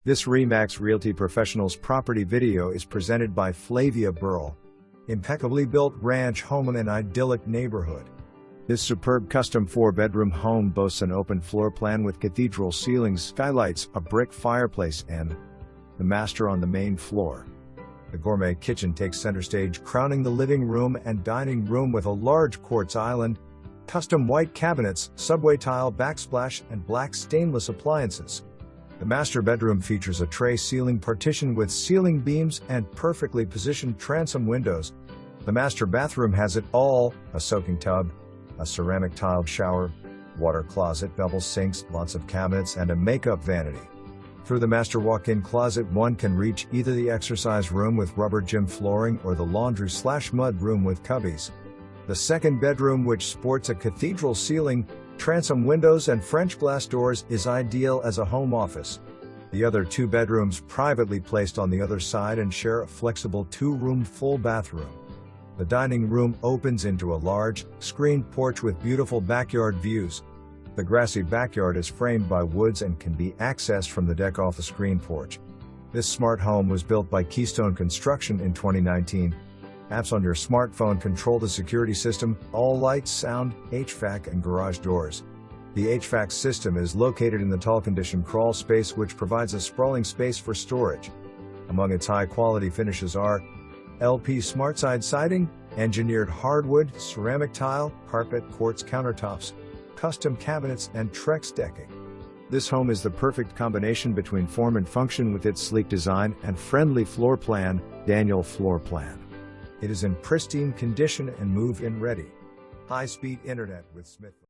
This RE/MAX Realty Professionals property video is presented by Flavia Burl. Impeccably built ranch home in an idyllic neighborhood. This superb custom 4-bedroom home boasts an open floor plan with cathedral ceilings, skylights, a brick fireplace, and the master on the main floor. The gourmet kitchen takes center stage, crowning the living room and dining room with a large quartz island, custom white cabinets, subway tile, backsplash, and black stainless appliances. The master bedroom features a tray ceiling partition with ceiling beams and perfectly positioned transom windows. The master bathroom has it all: a soaking tub, a ceramic tiled shower, water closet, double sinks, lots of cabinets, and a makeup vanity. Through the master walk-in closet, one can reach either the exercise room with rubber gym flooring or the laundry/mud room with cubbies. The second bedroom, which sports a cathedral ceiling, transom windows, and French glass doors, is ideal as a home office. The other two bedrooms, privately placed on the other side, and share a flexible 2-room full bathroom. The dining room opens into a large, screened porch with beautiful backyard views. The grassy backyard is framed by woods and can be accessed from the deck off the screened porch. This smart home was built by Keystone Construction in 2019. Apps on your smartphone control the security system, all lights, sound, HVAC, and garage doors. The HVAC system is located in the tall condition crawl space, which provides a sprawling space for storage. Among its high-quality finishes are LP Smartside siding, engineered hardwood, ceramic tile, carpet, quartz countertops, custom cabinets, and Trex decking. This home is the perfect combination between form and function with its sleek design and friendly floor plan, Daniel floor plan. It is in pristine condition and move-in ready. High-speed internet with Smithville.